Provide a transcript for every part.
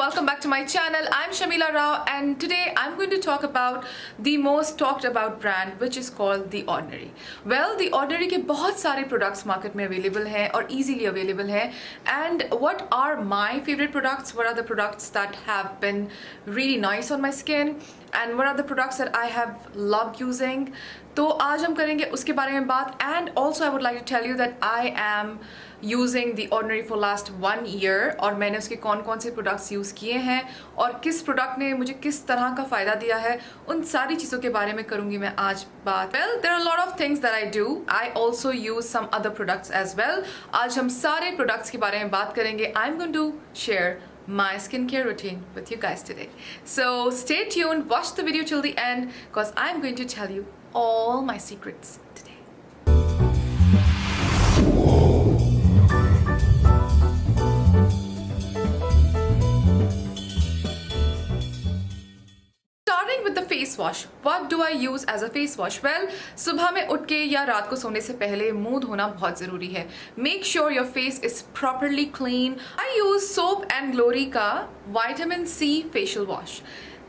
welcome back to my channel. I'm Shamila Rao and today I'm going to talk about the most talked about brand which is called The Ordinary. Well, The Ordinary के बहुत सारे products market में available हैं और easily available हैं. And what are my favorite products? What are the products that have been really nice on my skin? And what are the products that I have loved using? तो आज हम करेंगे उसके बारे में बात. And also I would like to tell you that I am using The Ordinary for last 1 year और मैंने उसके कौन कौन से प्रोडक्ट्स यूज़ किए हैं और किस प्रोडक्ट ने मुझे किस तरह का फ़ायदा दिया है, उन सारी चीज़ों के बारे में करूँगी मैं आज बात. Well, there are a lot of things that I do. I also use some other products as well. आज हम सारे प्रोडक्ट्स के बारे में बात करेंगे. I'm going to share my skincare routine with you guys today. So stay tuned, watch the video till the end because I'm going to tell you all my secrets today. Starting with the face wash. What do I use as a face wash? Well, सुबह में उठ के या रात को सोने से पहले मुंह धोना बहुत ज़रूरी है. Make sure your face is properly clean. I use Soap and Glory का Vitamin C facial wash.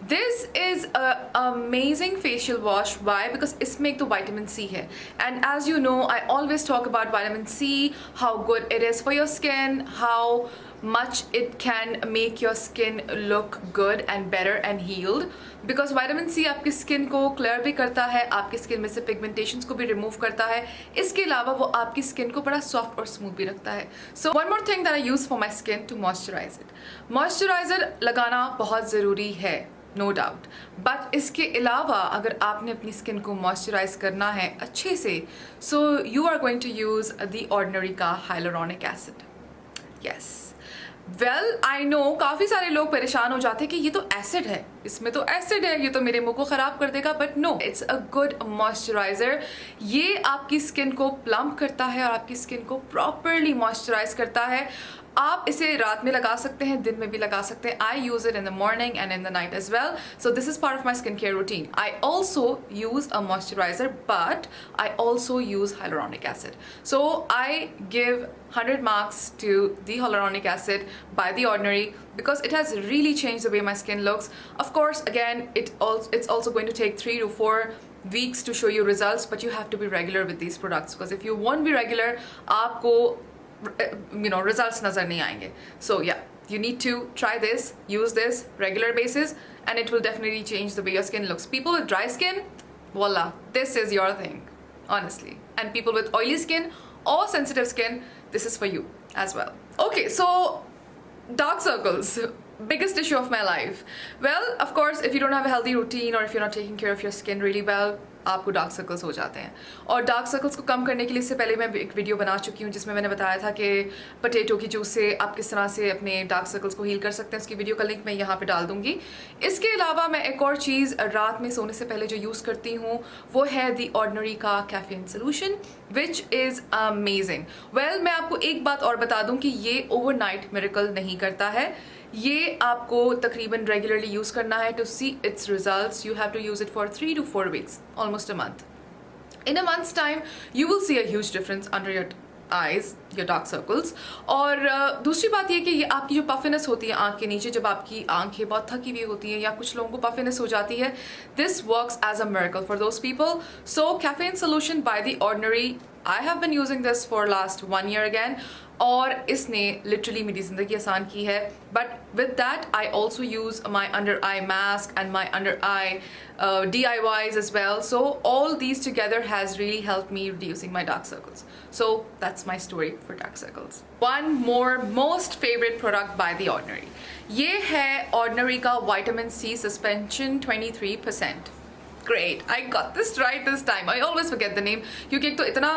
This is an amazing facial wash. Why? Because इसमें एक तो vitamin C है. And as you know, I always talk about vitamin C, how good it is for your skin, how much it can make your skin look good and better and healed. Because vitamin C आपकी skin को clear भी करता है, आपकी skin में से pigmentations को भी remove करता है. इसके अलावा वो आपकी skin को बड़ा soft और smooth भी रखता है. So one more thing that I use for my skin to moisturize it. Moisturizer लगाना बहुत ज़रूरी है. नो डाउट, बट इसके अलावा अगर आपने अपनी स्किन को मॉइस्चराइज करना है अच्छे से, so you are going to use the ordinary का hyaluronic acid. Yes, well I know काफ़ी सारे लोग परेशान हो जाते हैं कि ये तो एसिड है, इसमें तो एसिड है, ये तो मेरे मुंह को ख़राब कर देगा. But no, it's a good moisturiser. ये आपकी स्किन को प्लम्प करता है और आपकी स्किन को प्रॉपरली मॉइस्चराइज करता है. आप इसे रात में लगा सकते हैं, दिन में भी लगा सकते हैं. I use it in the morning and in the night as well. So this is part of my skin care routine. I also use a moisturiser but I also use hyaluronic acid. So I give 100 marks to the hyaluronic acid by The Ordinary because it has really changed the way my skin looks. Of course, again, it's also going to take 3 to 4 weeks to show you results, but you have to be regular with these products because if you won't be regular, आपको results nazar nahi aayenge. So yeah, you need to try this, use this regular basis, and it will definitely change the way your skin looks. People with dry skin, voila, this is your thing, honestly. And people with oily skin or sensitive skin, this is for you as well. Okay, so dark circles, biggest issue of my life. Well, of course, if you don't have a healthy routine or if you're not taking care of your skin really well, आपको dark circles हो जाते हैं. और dark circles को कम करने के लिए इससे पहले मैं एक वीडियो बना चुकी हूँ जिसमें मैंने बताया था कि पोटैटो की जूस से आप किस तरह से अपने डार्क सर्कल्स को हील कर सकते हैं. उसकी वीडियो का लिंक मैं यहाँ पे डाल दूँगी. इसके अलावा मैं एक और चीज़ रात में सोने से पहले जो यूज़ करती हूँ वो है द ऑर्डिनरी का caffeine solution which is amazing. Well, मैं आपको एक बात और बता दूँ कि ये ओवरनाइट मिरेकल नहीं करता है. ये आपको तकरीबन रेगुलरली यूज़ करना है. To see its results you have to use it for 3 to 4 weeks, almost a month. In a month's time you will see a huge difference under your eyes, your dark circles. और दूसरी बात ये कि ये आपकी जो puffiness होती है आँख के नीचे, जब आपकी आंखें बहुत थकी हुई होती हैं या कुछ लोगों को पफिनेस हो जाती है, this works as a miracle for those people. So caffeine solution by The Ordinary, I have been using this for last 1 year again. और इसने लिटरली मेरी ज़िंदगी आसान की है. But with that I also use my under eye mask and my under I DIYs as well. So all these together has really helped me reducing my dark circles. So that's my story for dark circles. One more most favorite product by The Ordinary. ये है Ordinary का Vitamin C Suspension 23%. Great, I got this right this time. I always forget the name क्योंकि एक तो इतना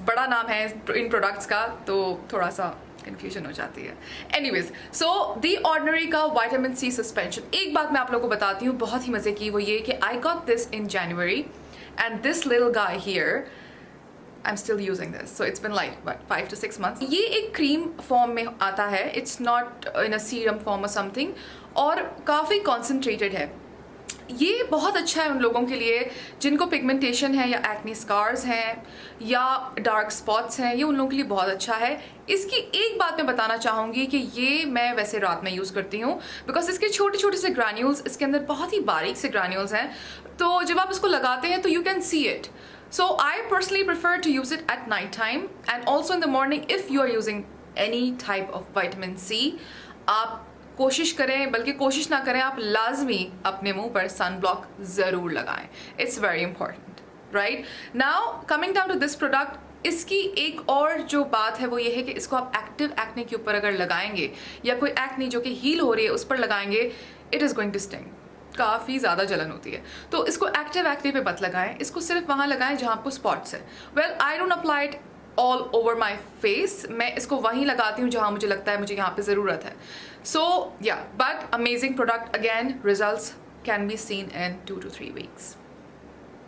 बड़ा नाम है इन प्रोडक्ट्स का, तो थोड़ा सा कंफ्यूजन हो जाती है. एनीवेज, सो The Ordinary का Vitamin C Suspension. एक बात मैं आप लोगों को बताती हूँ बहुत ही मज़े की, वो ये कि I got this in January and this little guy here, I'm still using this. So it's been like what 5 to 6 months. ये एक क्रीम फॉर्म में आता है. It's not in a serum form or something. और काफ़ी concentrated है. ये बहुत अच्छा है उन लोगों के लिए जिनको पिगमेंटेशन है या एक्ने स्कार्स हैं या डार्क स्पॉट्स हैं, ये उन लोगों के लिए बहुत अच्छा है। इसकी एक बात मैं बताना चाहूँगी कि ये मैं वैसे रात में यूज़ करती हूँ बिकॉज इसके छोटे छोटे से ग्रैन्यूल्स, इसके अंदर बहुत ही बारीक से ग्रैन्यूल्स हैं, तो जब आप इसको लगाते हैं तो you can see it. So I personally prefer to use it at night time and also in the morning if you are using any type of vitamin C. आप कोशिश करें, बल्कि कोशिश ना करें, आप लाजमी अपने मुंह पर सन ब्लॉक ज़रूर लगाएं। It's very important, right? Now coming down to this product, इसकी एक और जो बात है वो ये है कि इसको आप एक्टिव एक्ने के ऊपर अगर लगाएंगे या कोई एक्ने जो कि हील हो रही है उस पर लगाएंगे, it is going to sting. काफ़ी ज़्यादा जलन होती है, तो इसको एक्टिव एक्ने पे मत लगाएं, इसको सिर्फ वहाँ लगाएं जहाँ आपको स्पॉट्स है। Well I don't apply it all over my face, मैं इसको वहीं लगाती हूँ जहाँ मुझे लगता है मुझे यहाँ पे ज़रूरत है। सो या but amazing product, again results can be seen in 2 to 3 weeks।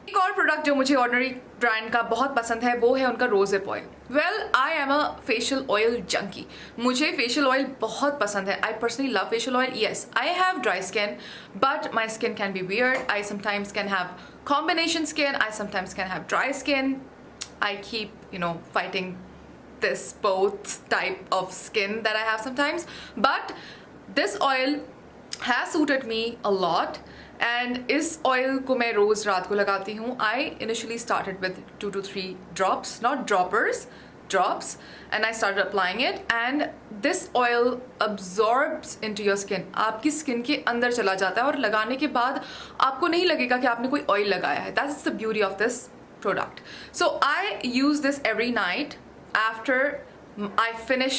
एक और प्रोडक्ट जो मुझे ऑर्डिनरी ब्रांड का बहुत पसंद है वो है उनका rosehip oil. Well I am a facial oil junkie, मुझे फेशियल ऑयल बहुत पसंद है। I personally love facial oil. Yes I have dry skin but my skin can be weird, I sometimes can have combination skin, I sometimes can have dry skin, I keep fighting this both type of skin that I have sometimes, but this oil has suited me a lot and इस oil को मैं रोज़ रात को लगाती हूँ। I initially started with 2 to 3 drops, not droppers, drops, and I started applying it and this oil absorbs into your skin, आपकी skin के अंदर चला जाता है और लगाने के बाद आपको नहीं लगेगा कि आपने कोई oil लगाया है। That's the beauty of this product. So I use this every night after I finish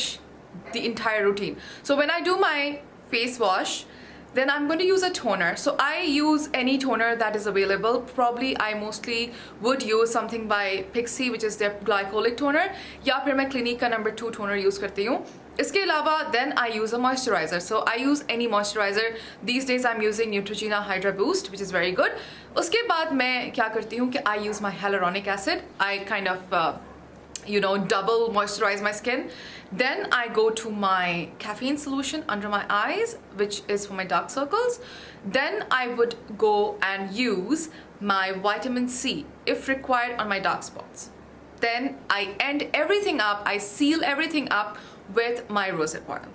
the entire routine. So when I do my face wash, then I'm going to use a toner. So I use any toner that is available. Probably I mostly would use something by Pixi, which is their glycolic toner, या फिर मैं Clinique का number 2 toner use करती हूँ। इसके अलावा then I use a moisturizer. So I use any moisturizer. These days I'm using Neutrogena Hydra Boost, which is very good. उसके बाद मैं क्या करती हूँ कि I use my hyaluronic acid. I kind of double moisturize my skin. Then I go to my caffeine solution under my eyes, which is for my dark circles. Then I would go and use my vitamin C if required on my dark spots. Then I end everything up, I seal everything up with my rosehip oil.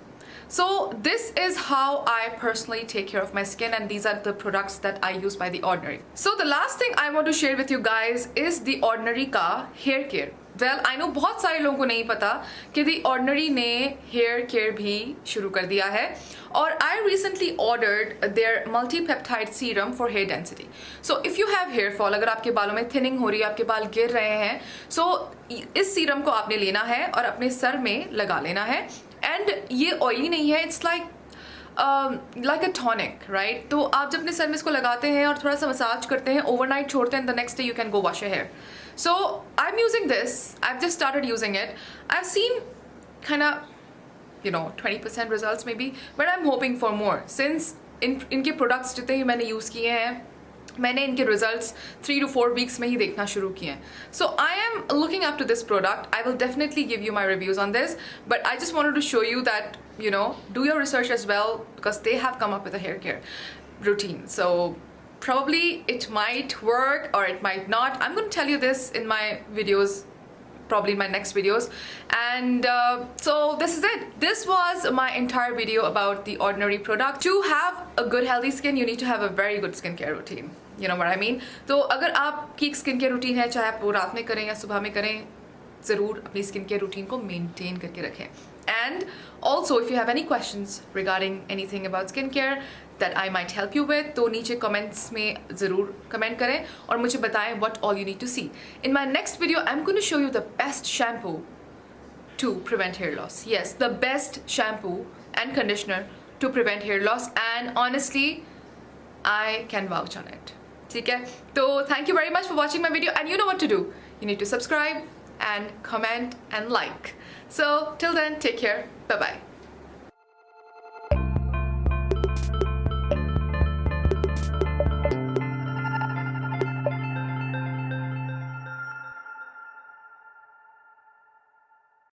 So this is how I personally take care of my skin, and these are the products that I use by The Ordinary. So the last thing I want to share with you guys is The Ordinary का hair care. Well, I know बहुत सारे लोगों को नहीं पता कि The Ordinary ने hair care भी शुरू कर दिया है, और I recently ordered their multi-peptide serum for hair density. So if you have hair fall, अगर आपके बालों में thinning हो रही है, आपके बाल गिर रहे हैं, so इस सीरम को आपने लेना है और अपने सर में लगा लेना है। एंड ये ऑयली नहीं है, it's like a tonic, right? तो आप जब अपने सर में इसको लगाते हैं और थोड़ा सा मसाज करते हैं, ओवरनाइट छोड़ते हैं, the next day you can go wash your hair. So I am using this, I have just started using it, I have seen kind of 20% results maybe, but I'm hoping for more since इनके products जितने ही मैंने use किए हैं, मैंने इनके results 3 to 4 weeks में ही देखना शुरू किए हैं। So I am looking up to this product, I will definitely give you my reviews on this, but I just wanted to show you that do your research as well, because they have come up with a hair care routine. So probably it might work or it might not. I'm going to tell you this in my videos, probably in my next videos. And so this is it. This was my entire video about The Ordinary product. To have a good healthy skin, you need to have a very good skincare routine. You know what I mean? तो अगर आपकी skin care routine है, चाहे आप वो रात में करें या सुबह में करें, ज़रूर अपनी स्किन केयर रूटीन को मेंटेन करके रखें। And also if you have any questions regarding anything about skincare that I might help you with, तो नीचे comments में ज़रूर comment करें और मुझे बताएं what all you need to see. In my next video, I'm going to show you the best shampoo to prevent hair loss. Yes, the best shampoo and conditioner to prevent hair loss, and honestly, I can vouch on it. ठीक है? तो thank you very much for watching my video, and you know what to do. You need to subscribe and comment and like. So till then, take care. Bye bye.